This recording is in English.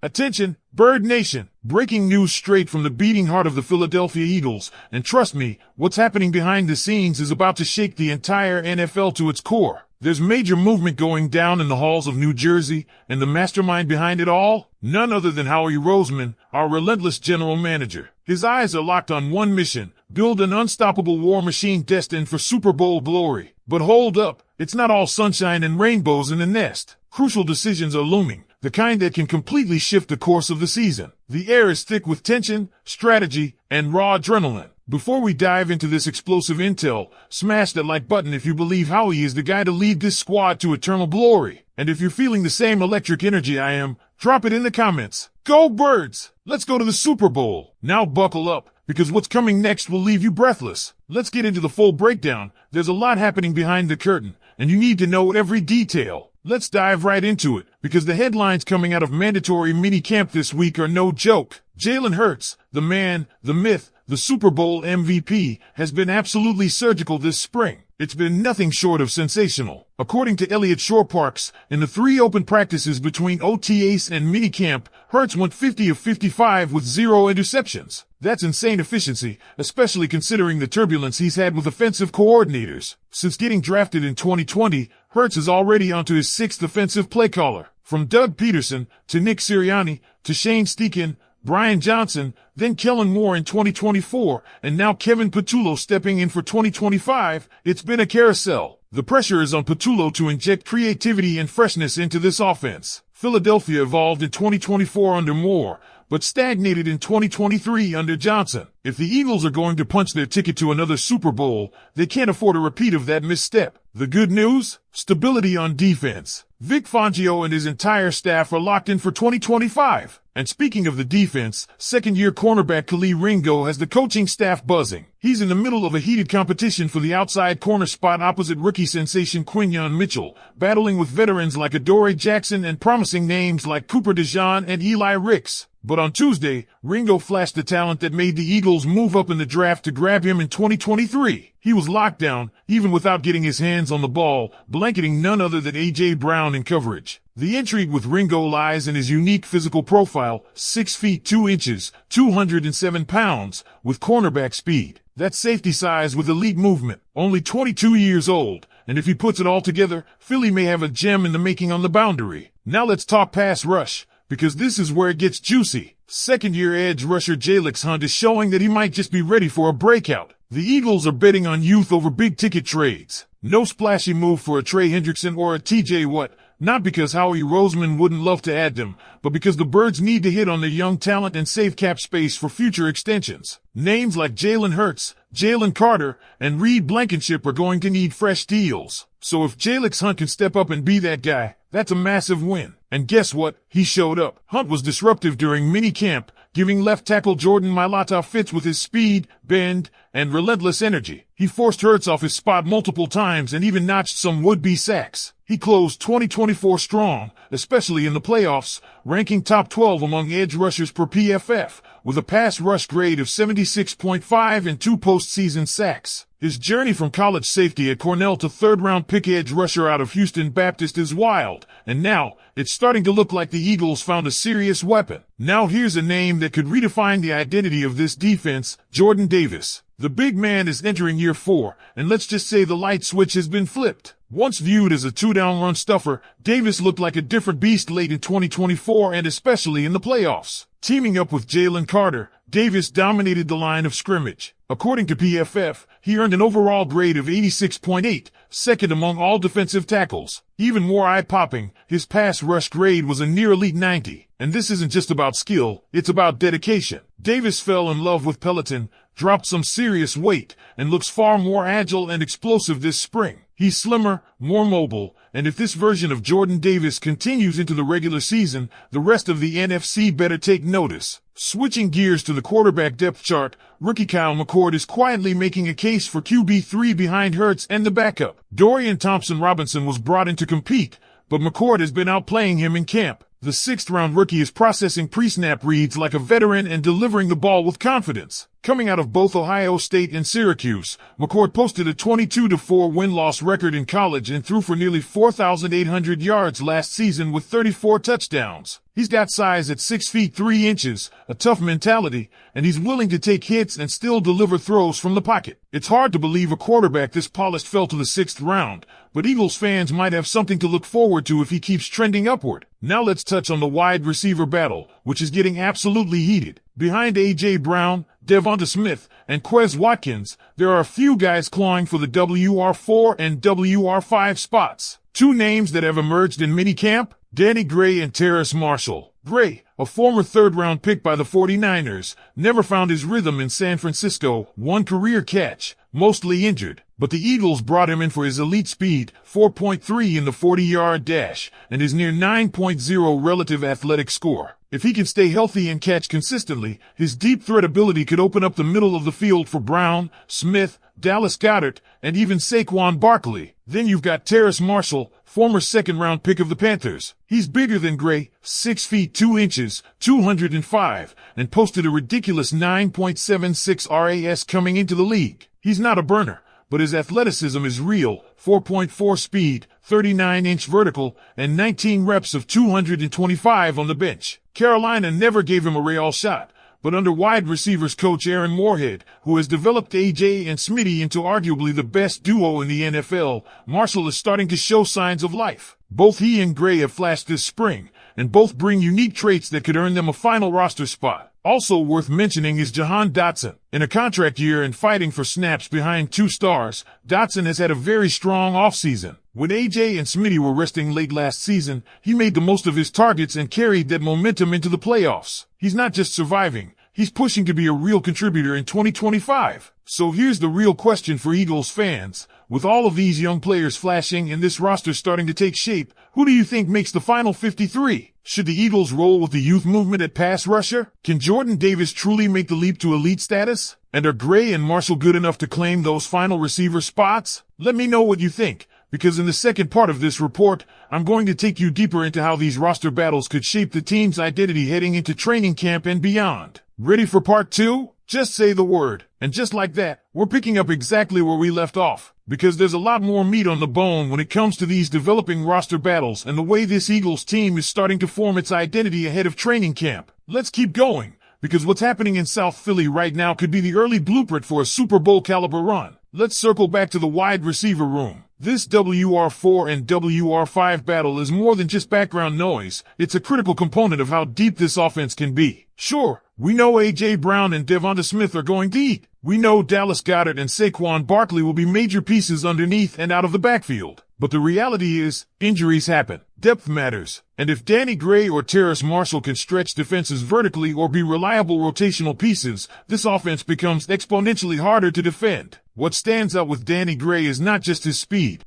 Attention, Bird Nation! Breaking news straight from the beating heart of the Philadelphia Eagles, and trust me, what's happening behind the scenes is about to shake the entire NFL to its core. There's major movement going down in the halls of New Jersey, and the mastermind behind it all? None other than Howie Roseman, our relentless general manager. His eyes are locked on one mission: build an unstoppable war machine destined for Super Bowl glory. But hold up, it's not all sunshine and rainbows in the nest. Crucial decisions are looming, the kind that can completely shift the course of the season. The air is thick with tension, strategy, and raw adrenaline. Before we dive into this explosive intel, smash that like button if you believe Howie is the guy to lead this squad to eternal glory. And if you're feeling the same electric energy I am, drop it in the comments. Go Birds! Let's go to the Super Bowl. Now buckle up, because what's coming next will leave you breathless. Let's get into the full breakdown. There's a lot happening behind the curtain, and you need to know every detail. Let's dive right into it, because the headlines coming out of mandatory mini-camp this week are no joke. Jalen Hurts, the man, the myth, the Super Bowl MVP, has been absolutely surgical this spring. It's been nothing short of sensational. According to Elliot Shorr-Parks, in the 3 open practices between OTAs and minicamp, Hurts went 50 of 55 with 0 interceptions. That's insane efficiency, especially considering the turbulence he's had with offensive coordinators. Since getting drafted in 2020, Hurts is already onto his 6th offensive play caller. From Doug Peterson, to Nick Sirianni, to Shane Steichen, Brian Johnson, then Kellen Moore in 2024, and now Kevin Patullo stepping in for 2025, it's been a carousel. The pressure is on Patullo to inject creativity and freshness into this offense. Philadelphia evolved in 2024 under Moore, but stagnated in 2023 under Johnson. If the Eagles are going to punch their ticket to another Super Bowl, they can't afford a repeat of that misstep. The good news? Stability on defense. Vic Fangio and his entire staff are locked in for 2025. And speaking of the defense, second-year cornerback Khalil Ringo has the coaching staff buzzing. He's in the middle of a heated competition for the outside corner spot opposite rookie sensation Quinyon Mitchell, battling with veterans like Adoree Jackson and promising names like Cooper DeJean and Eli Ricks. But on Tuesday, Ringo flashed the talent that made the Eagles move up in the draft to grab him in 2023. He was locked down, even without getting his hands on the ball, blanketing none other than A.J. Brown in coverage. The intrigue with Ringo lies in his unique physical profile, 6 feet 2 inches, 207 pounds, with cornerback speed. That's safety size with elite movement. Only 22 years old, and if he puts it all together, Philly may have a gem in the making on the boundary. Now let's talk pass rush, because this is where it gets juicy. Second-year edge rusher Jalix Hunt is showing that he might just be ready for a breakout. The Eagles are betting on youth over big-ticket trades. No splashy move for a Trey Hendrickson or a TJ Watt, not because Howie Roseman wouldn't love to add them, but because the Birds need to hit on their young talent and save cap space for future extensions. Names like Jalen Hurts, Jalen Carter, and Reed Blankenship are going to need fresh deals. So if Jalix Hunt can step up and be that guy, that's a massive win. And guess what? He showed up. Hunt was disruptive during mini-camp, giving left tackle Jordan Mailata fits with his speed, bend, and relentless energy. He forced Hurts off his spot multiple times and even notched some would-be sacks. He closed 2024 strong, especially in the playoffs, ranking top 12 among edge rushers per PFF, with a pass rush grade of 76.5 and 2 postseason sacks. His journey from college safety at Cornell to third-round pick edge rusher out of Houston Baptist is wild, and now it's starting to look like the Eagles found a serious weapon. Now here's a name that could redefine the identity of this defense, Jordan Davis. The big man is entering year 4, and let's just say the light switch has been flipped. Once viewed as a 2-down run stuffer, Davis looked like a different beast late in 2024 and especially in the playoffs. Teaming up with Jalen Carter, Davis dominated the line of scrimmage. According to PFF, he earned an overall grade of 86.8, second among all defensive tackles. Even more eye-popping, his pass rush grade was a near elite 90. And this isn't just about skill, it's about dedication. Davis fell in love with Peloton, dropped some serious weight, and looks far more agile and explosive this spring. He's slimmer, more mobile, and if this version of Jordan Davis continues into the regular season, the rest of the NFC better take notice. Switching gears to the quarterback depth chart, rookie Kyle McCord is quietly making a case for QB3 behind Hurts and the backup. Dorian Thompson-Robinson was brought in to compete, but McCord has been outplaying him in camp. The 6th-round rookie is processing pre-snap reads like a veteran and delivering the ball with confidence. Coming out of both Ohio State and Syracuse, McCord posted a 22-4 win-loss record in college and threw for nearly 4,800 yards last season with 34 touchdowns. He's got size at 6 feet 3 inches, a tough mentality, and he's willing to take hits and still deliver throws from the pocket. It's hard to believe a quarterback this polished fell to the 6th round, but Eagles fans might have something to look forward to if he keeps trending upward. Now let's touch on the wide receiver battle, which is getting absolutely heated. Behind A.J. Brown, DeVonta Smith, and Quez Watkins, there are a few guys clawing for the WR4 and WR5 spots. Two names that have emerged in minicamp: Danny Gray and Terrace Marshall. Gray, a former third-round pick by the 49ers, never found his rhythm in San Francisco, one career catch, mostly injured. But the Eagles brought him in for his elite speed, 4.3 in the 40-yard dash, and his near 9.0 relative athletic score. If he can stay healthy and catch consistently, his deep threat ability could open up the middle of the field for Brown, Smith, Dallas Goedert, and even Saquon Barkley. Then you've got Terrace Marshall, former second-round pick of the Panthers. He's bigger than Gray, 6 feet 2 inches, 205, and posted a ridiculous 9.76 RAS coming into the league. He's not a burner, but his athleticism is real: 4.4 speed, 39-inch vertical, and 19 reps of 225 on the bench. Carolina never gave him a real shot, but under wide receivers coach Aaron Moorhead, who has developed A.J. and Smitty into arguably the best duo in the NFL, Marshall is starting to show signs of life. Both he and Gray have flashed this spring, and both bring unique traits that could earn them a final roster spot. Also worth mentioning is Jahan Dotson. In a contract year and fighting for snaps behind two stars, Dotson has had a very strong offseason. When A.J. and Smitty were resting late last season, he made the most of his targets and carried that momentum into the playoffs. He's not just surviving, he's pushing to be a real contributor in 2025. So here's the real question for Eagles fans. With all of these young players flashing and this roster starting to take shape, who do you think makes the final 53? Should the Eagles roll with the youth movement at pass rusher? Can Jordan Davis truly make the leap to elite status? And are Gray and Marshall good enough to claim those final receiver spots? Let me know what you think, because in the second part of this report, I'm going to take you deeper into how these roster battles could shape the team's identity heading into training camp and beyond. Ready for part 2? Just say the word. And just like that, we're picking up exactly where we left off, because there's a lot more meat on the bone when it comes to these developing roster battles and the way this Eagles team is starting to form its identity ahead of training camp. Let's keep going, because what's happening in South Philly right now could be the early blueprint for a Super Bowl caliber run. Let's circle back to the wide receiver room. This WR4 and WR5 battle is more than just background noise. It's a critical component of how deep this offense can be. Sure, we know A.J. Brown and DeVonta Smith are going to eat. We know Dallas Goedert and Saquon Barkley will be major pieces underneath and out of the backfield. But the reality is, injuries happen. Depth matters. And if Danny Gray or Terrace Marshall can stretch defenses vertically or be reliable rotational pieces, this offense becomes exponentially harder to defend. What stands out with Danny Gray is not just his speed,